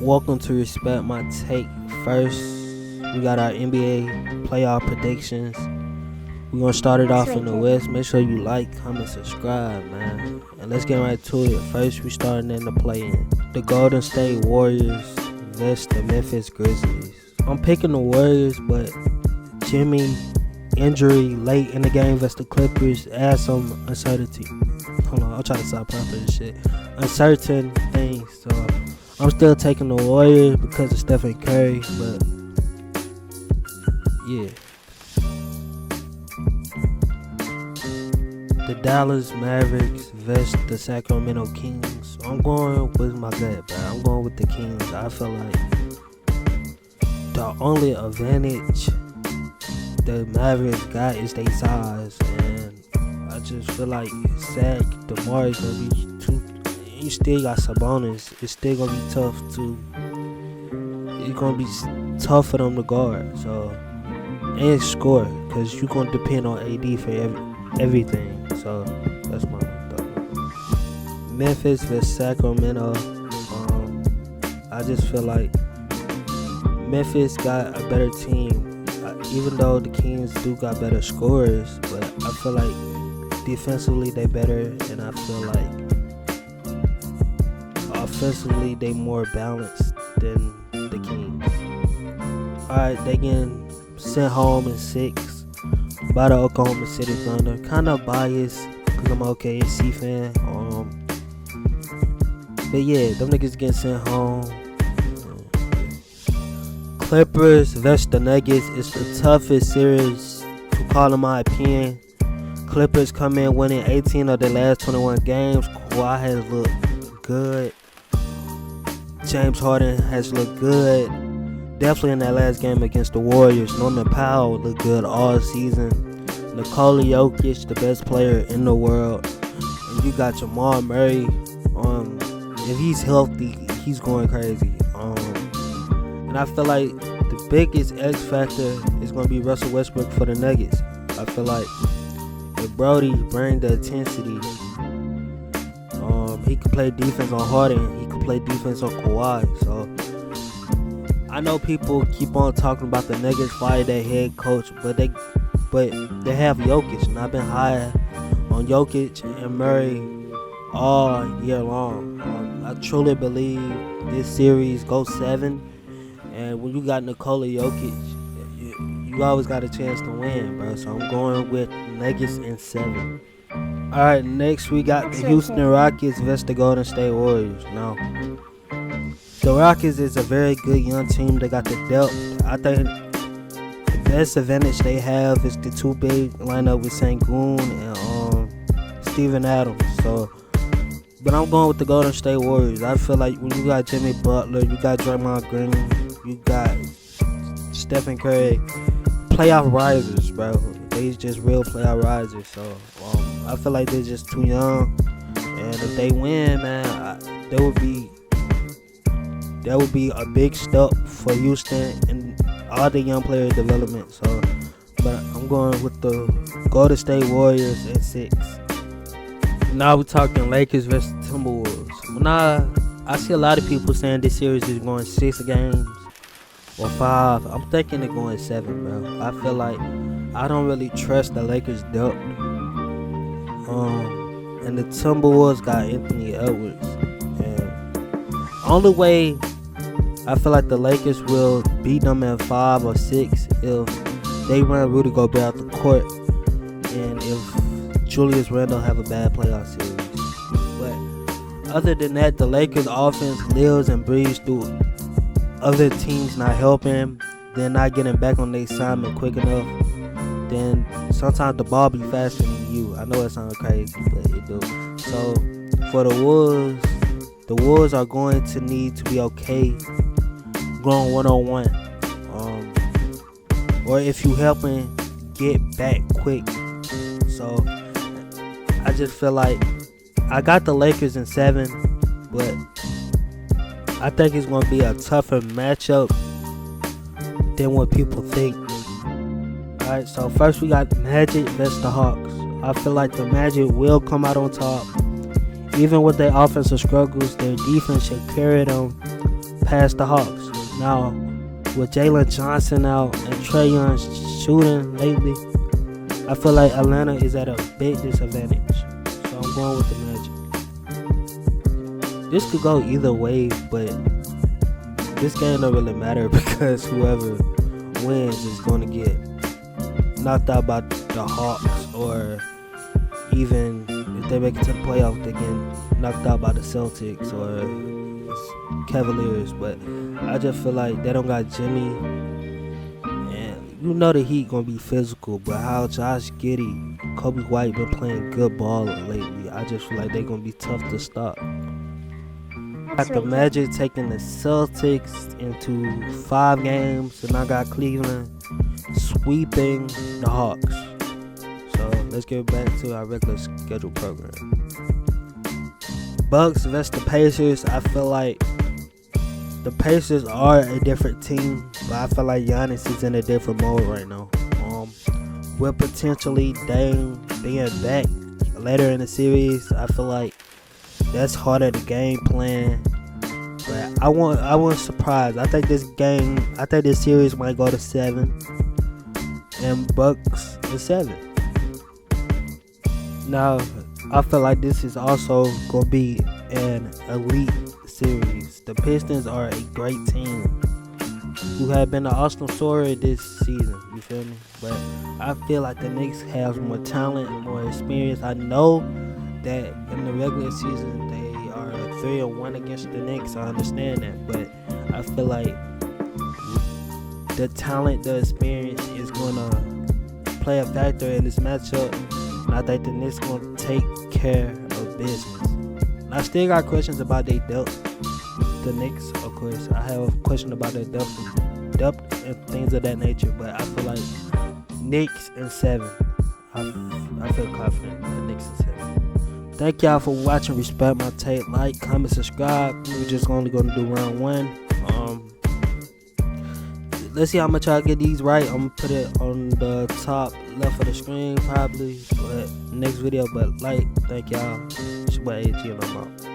Welcome to Respect My Take. First, we got our NBA playoff predictions. We're going to start it off in the West. Make sure you like, comment, subscribe, man. And let's get right to it. First, we starting in the play-in. The Golden State Warriors vs. the Memphis Grizzlies. I'm picking the Warriors, but Jimmy injury late in the game versus the Clippers adds some uncertainty. Hold on, I'll try to stop proper this shit. Uncertain things, so I'm still taking the Warriors because of Stephen Curry, but yeah. The Dallas Mavericks vs. the Sacramento Kings. I'm going with my gut, bro. I'm going with the Kings. I feel like the only advantage the Mavericks got is their size, and I just feel like DeMar is gonna be too. You still got Sabonis. It's still gonna be tough to. It's gonna be tough for them to guard. So and score because you're gonna depend on AD for everything. So that's my thought. Memphis vs. Sacramento. I just feel like Memphis got a better team. Even though the Kings do got better scorers, but I feel like defensively they better, and I feel like offensively they more balanced than the Kings. Alright, they getting sent home in 6 by the Oklahoma City Thunder. Kind of biased because I'm an OKC fan. But yeah, them niggas getting sent home. Clippers vs. the Nuggets is the toughest series to call in my opinion. Clippers come in winning 18 of their last 21 games. Kawhi has looked good. James Harden has looked good. Definitely in that last game against the Warriors. Norman Powell looked good all season. Nikola Jokic, the best player in the world. And you got Jamal Murray. If he's healthy, he's going crazy. And I feel like the biggest X factor is going to be Russell Westbrook for the Nuggets. I feel like if Brody brings the intensity, he could play defense on Harden. He could play defense on Kawhi. So I know people keep on talking about the Nuggets fire their head coach, but they have Jokic, and I've been high on Jokic and Murray all year long. I truly believe this series goes 7. And when you got Nikola Jokic, you always got a chance to win, bro. So I'm going with Nuggets in 7. Alright, next we got the Houston Rockets vs. the Golden State Warriors. Now, the Rockets is a very good young team. They got the depth. I think the best advantage they have is the two big lineup with Sengun and Steven Adams. But I'm going with the Golden State Warriors. I feel like when you got Jimmy Butler, you got Draymond Green, you got Stephen Curry, playoff risers, bro. They just real playoff risers. So I feel like they're just too young, and if they win, man, that would be a big step for Houston and all the young player development. So, but I'm going with the Golden State Warriors at 6. Now we're talking Lakers versus Timberwolves. Now I see a lot of people saying this series is going 6 games or 5. I'm thinking they're going 7, bro. I feel like I don't really trust the Lakers' depth. And the Timberwolves got Anthony Edwards. And only way I feel like the Lakers will beat them in 5 or 6 if they run Rudy Gobert out the court, and if Julius Randle have a bad playoff series. But other than that, the Lakers offense lives and breathes through other teams not helping, they're not getting back on their assignment quick enough. Then sometimes the ball be faster than you. I know it sounds crazy, but it do. So for the Wolves are going to need to be okay going 1-on-1. Or if you helping, get back quick. So I just feel like I got the Lakers in 7, but I think it's going to be a tougher matchup than what people think. Alright, so first we got Magic vs. the Hawks. I feel like the Magic will come out on top. Even with their offensive struggles, their defense should carry them past the Hawks. Now, with Jalen Johnson out and Trae Young shooting lately, I feel like Atlanta is at a big disadvantage. So I'm going with the Magic. This could go either way, but this game don't really matter because whoever wins is going to get knocked out by the Hawks, or even if they make it to the playoffs, they get knocked out by the Celtics or Cavaliers. But I just feel like they don't got Jimmy, and you know the Heat gonna be physical, but how Josh Giddey, Kobe White been playing good ball lately, I just feel like they're gonna be tough to stop. Got the Magic taking the Celtics into 5 games, and I got Cleveland sweeping the Hawks. So let's get back to our regular schedule program. Bucks versus the Pacers. I feel like the Pacers are a different team, but I feel like Giannis is in a different mode right now. With potentially Dame being back later in the series, I feel like that's harder to game plan. But I wasn't surprised. I think this series might go to 7, and Bucks to 7. Now, I feel like this is also gonna be an elite series. The Pistons are a great team who have been the Arsenal story this season. You feel me? But I feel like the Knicks have more talent, more experience. I know that in the regular season they are 3-1 against the Knicks. I understand that, but I feel like the talent, the experience is gonna play a factor in this matchup, and I think the Knicks gonna take care of business. I still got questions about their depth. The Knicks, of course, I have a question about their depth and things of that nature, but I feel like Knicks in 7. I feel confident in the Knicks in 7. Thank y'all for watching. Respect my take. Like, comment, subscribe. We're just only going to do round 1. Let's see how much I get these right. I'm going to put it on the top left of the screen probably, but next video. But thank y'all. It's your boy AG and I'm out.